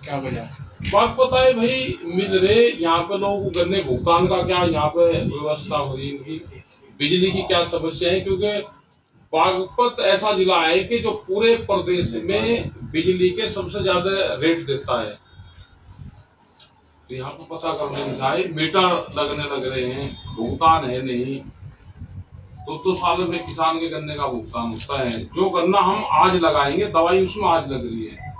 क्या वजह है? बात पता है भाई, मिल रहे यहाँ पे लोगों को गन्ने भुगतान का क्या यहाँ पे व्यवस्था हो रही इनकी, बिजली की क्या समस्या है, क्योंकि बागपत ऐसा जिला है कि जो पूरे प्रदेश में बिजली के सबसे ज्यादा रेट देता है। तो यहाँ पे पता करने की जाए, मीटर लगने लग रहे हैं, भुगतान है नहीं। तो साल में किसान के गन्ने का भुगतान होता है। जो गन्ना हम आज लगाएंगे, दवाई उसमें आज लग रही है,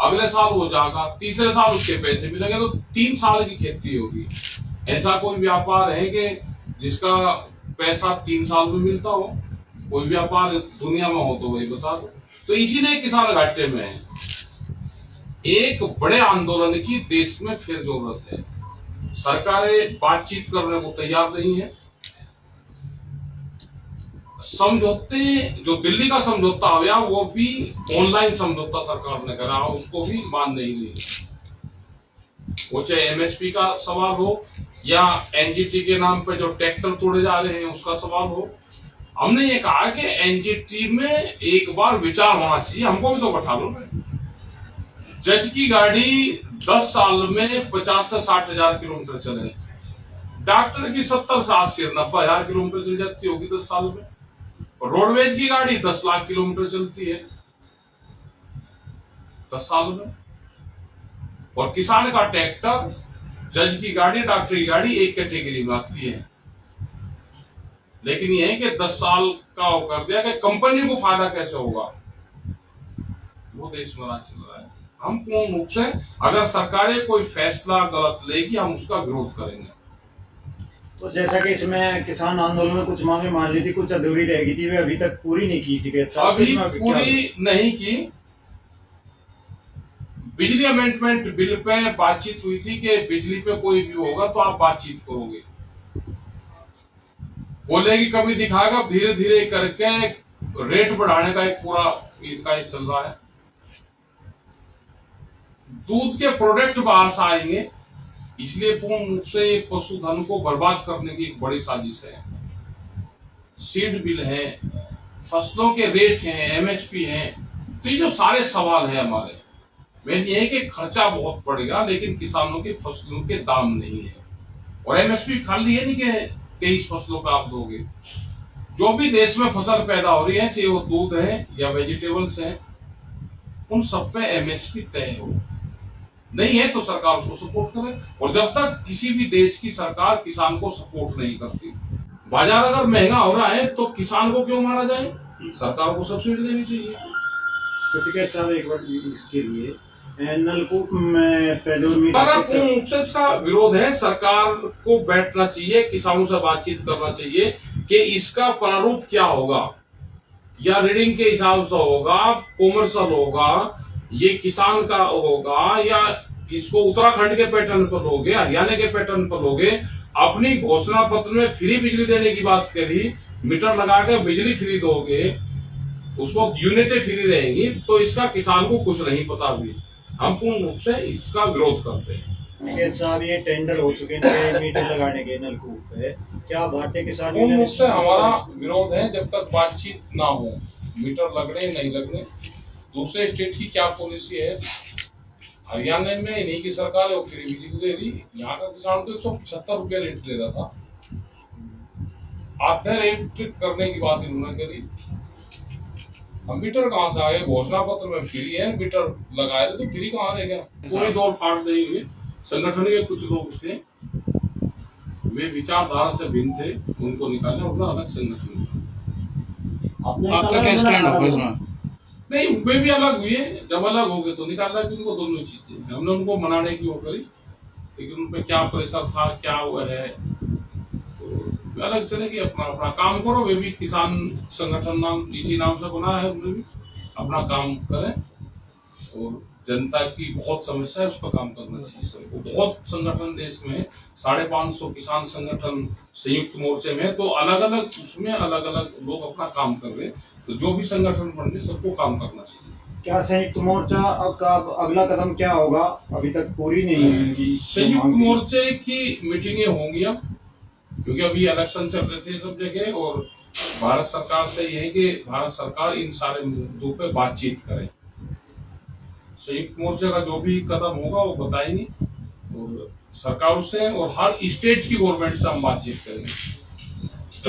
अगले साल हो जाएगा, तीसरे साल उसके पैसे मिलेंगे, तो 3 साल की खेती होगी। ऐसा कोई व्यापार है कि जिसका पैसा 3 साल में मिलता हो? कोई व्यापार दुनिया में हो तो वही बता दो। तो इसीलिए किसान घाटे में है। एक बड़े आंदोलन की देश में फिर जरूरत है। सरकारें बातचीत करने को तैयार नहीं है। समझौते, जो दिल्ली का समझौता हो गया, वो भी ऑनलाइन समझौता सरकार ने करा, उसको भी मान नहीं ली। वो चाहे एमएसपी का सवाल हो या एनजीटी के नाम पे जो ट्रैक्टर तोड़े जा रहे हैं उसका सवाल हो, हमने ये कहा कि एनजीटी में एक बार विचार होना चाहिए। हमको भी तो बैठा लो ना। जज की गाड़ी 10 साल में 50 से 60 हजार किलोमीटर चले, डॉक्टर की 70 से 80 90 हजार किलोमीटर चल जाती होगी 10 साल में। रोडवेज की गाड़ी 10 लाख किलोमीटर चलती है 10 साल में। और किसान का ट्रैक्टर, जज की गाड़ी, डॉक्टर की गाड़ी एक कैटेगरी में आती है। लेकिन यह है कि 10 साल का वो कर दिया कि कंपनी को फायदा कैसे होगा, वो देश में राज चल रहा है। हम पूर्ण रूप से, अगर सरकारें कोई फैसला गलत लेगी, हम उसका विरोध करेंगे। तो जैसा कि इसमें किसान आंदोलन में कुछ मांगे मान ली थी, कुछ अधूरी रह गई थी, वे अभी तक पूरी नहीं की थी। अभी पूरी नहीं की। बिजली अमेंडमेंट बिल पे बातचीत हुई थी कि बिजली पे कोई भी होगा तो आप बातचीत करोगे, बोले कि कभी दिखाएगा, धीरे धीरे करके रेट बढ़ाने का एक पूरा इनका चल रहा है। दूध के प्रोडक्ट बाहर से आएंगे, इसलिए पूर्ण रूप से पशुधन को बर्बाद करने की एक बड़ी साजिश है। सीड बिल है, फसलों के रेट हैं, एमएसपी है, तो ये जो सारे सवाल है हमारे, मेन ये है कि खर्चा बहुत पड़ेगा लेकिन किसानों के फसलों के दाम नहीं है। और एमएसपी खाली है नहीं कि 23 फसलों का आप दोगे। जो भी देश में फसल पैदा हो रही है, चाहे वो दूध है या वेजिटेबल्स है, उन सब पे एमएसपी तय हो। नहीं है तो सरकार उसको सपोर्ट करे। और जब तक किसी भी देश की सरकार किसान को सपोर्ट नहीं करती, बाजार अगर महंगा हो रहा है तो किसान को क्यों मारा जाए? सरकार को सब्सिडी देनी चाहिए। तो ठीक है साहब, एक बार इसके लिए नलकूप में पूर्ण इसका विरोध है। सरकार को बैठना चाहिए, किसानों से बातचीत करना चाहिए कि इसका प्रारूप क्या होगा, या रीडिंग के हिसाब से होगा, कॉमर्शियल होगा, ये किसान का होगा, या इसको उत्तराखंड के पैटर्न पर लोगे, हरियाणा के पैटर्न पर लोगे। अपनी घोषणा पत्र में फ्री बिजली देने की बात करी, मीटर लगा के बिजली फ्री दोगे, उसको यूनिटें फ्री रहेंगी, तो इसका किसान को कुछ नहीं पता। भी हम पूर्ण रूप से इसका विरोध करते हैं। साहब, ये टेंडर हो चुके हैं मीटर लगाने के नलकूप पे, क्या भारतीय किसान पूर्ण रूप से हमारा विरोध है। जब तक बातचीत ना हो, मीटर लगने नहीं लगने, दूसरे स्टेट की क्या पॉलिसी है, हरियाणा में इन्हीं की सरकार है, वो फ्री बिजली दे रही, यहाँ का किसान तो 175 रुपया रेट ले रहा था। आधे रेट करने की बात इन्होंने करी। हम मीटर कहाँ से आए? घोषणा पत्र में फ्री है, मीटर लगाए थे तो फ्री कहाँ रह गया? कोई दौड़ फाड़ नहीं हुई। संगठन के कुछ लोग थे, वे विचारधारा से भिन्न थे, उनको निकालने अपना अलग संगठन। आपका क्या स्टैंड होगा इसमें? नहीं, वे भी अलग हुए। जब अलग हो गए तो निकालना भी उनको दोनों चीजें। हमने उनको मनाने की वो करी, लेकिन उन पर क्या प्रेशर था, क्या वो है, तो अलग चले कि अपना अपना काम करो। वे भी किसान संगठन नाम इसी नाम से बना है, उन्हें भी अपना काम करें। और जनता की बहुत समस्या है, उस पर काम करना चाहिए सबको। बहुत संगठन देश में 550 किसान संगठन संयुक्त मोर्चे में, तो अलग अलग उसमें अलग अलग लोग अपना काम कर रहे हैं। तो जो भी संगठन बन रहे सबको काम करना चाहिए। क्या संयुक्त मोर्चा का अगला कदम क्या होगा? अभी तक पूरी नहीं है संयुक्त मोर्चे की मीटिंगें होंगी अब, क्योंकि अभी इलेक्शन चल रहे थे सब जगह। और भारत सरकार से यह है कि भारत सरकार इन सारे मुद्दों पे बातचीत करे। संयुक्त मोर्चे का जो भी कदम होगा वो बताएंगे और सरकार से और हर स्टेट की गवर्नमेंट से हम बातचीत करेंगे।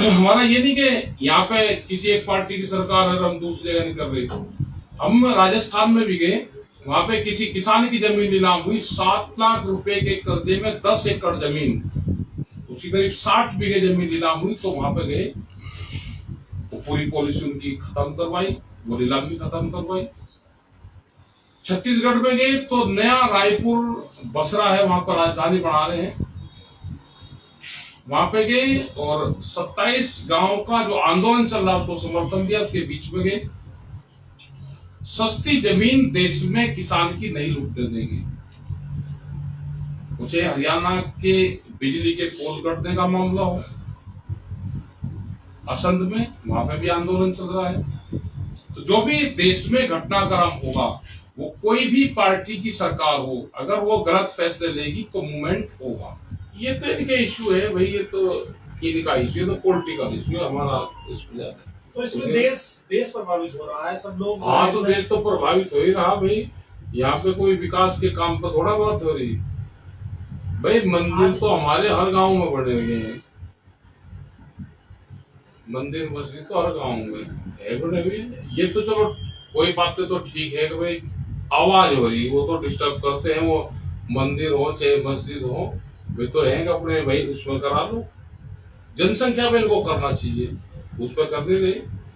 हमारा ये नहीं कि यहाँ पे किसी एक पार्टी की सरकार है और हम दूसरी जगह नहीं कर रहे। हम राजस्थान में भी गए, वहां पे किसी किसान की जमीन नीलाम हुई, 7 लाख रुपए के कर्जे में 10 एकड़ जमीन, उसकी करीब 60 बीघे जमीन नीलाम हुई। तो वहां पे गए, वो पूरी पॉलिसी उनकी खत्म करवाई, वो नीलामी खत्म करवाई। छत्तीसगढ़ में गए तो नया रायपुर बसरा है, वहां पर राजधानी बना रहे हैं, वहां पे गए और 27 गांव का जो आंदोलन चल रहा है उसको समर्थन दिया। उसके बीच में गए, सस्ती जमीन देश में किसान की नहीं लूटने देंगे। मुझे हरियाणा के बिजली के पोल कटने का मामला हो, असंध में वहां पे भी आंदोलन चल रहा है। तो जो भी देश में घटनाक्रम होगा, वो कोई भी पार्टी की सरकार हो, अगर वो गलत फैसले लेगी तो मूवमेंट होगा। ये तो इनके इश्यू है भाई, ये तो इनका इश्यू है, तो पॉलिटिकल इश्यू है, हमारा इसमें ज्यादा। तो इसमें देश प्रभावित हो रहा है, सब लोग। हाँ, तो देश तो प्रभावित हो ही रहा भाई। यहाँ पे कोई विकास के काम पर थोड़ा बहुत हो रही भाई। मंदिर तो हमारे हर गांव में बने हुए हैं, मंदिर मस्जिद तो हर गांव में है बने हुए हैं। ये तो चलो कोई बातें तो ठीक है कि भाई आवाज हो रही, वो तो डिस्टर्ब करते हैं, वो मंदिर हो चाहे मस्जिद हो, वे तो है अपने भाई उसमें करा लो, जनसंख्या में इनको करना चाहिए, उस पर करने दे।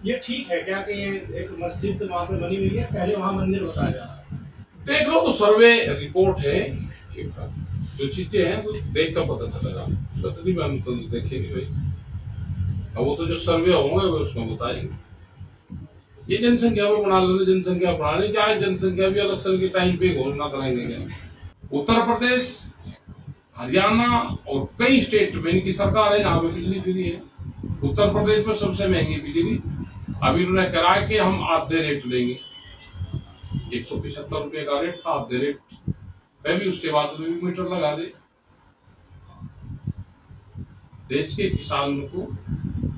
ये ठीक है क्या कि ये एक मस्जिद वहां पे बनी हुई है, पहले वहां मंदिर बताया जा रहा है? देख लो, तो सर्वे रिपोर्ट है, जो चीजें हैं तो देख कर पता चलेगा, उसका तो नहीं हम तो देखेंगे भाई। अब वो तो जो सर्वे होंगे वो उसमें बताएंगे। ये जनसंख्या में बना लेते, जनसंख्या बढ़ाने क्या है, जनसंख्या भी इलेक्शन के टाइम पे घोषणा करेंगे क्या। उत्तर प्रदेश, हरियाणा और कई स्टेट में इनकी सरकार है जहाँ पे बिजली फ्री है। उत्तर प्रदेश में सबसे महंगी बिजली, अभी उन्होंने करा है कि हम आधे रेट लेंगे, 175 रुपए का रेट था, आधे रेट पे भी, उसके बाद में भी मीटर लगा दे। देश के किसानों को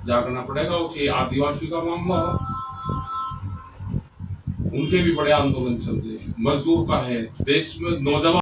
जागना पड़ेगा। उसे आदिवासी का मामला हो, उनके भी बड़े आंदोलन चल रहे हैं, मजदूर का है, देश में नौजवान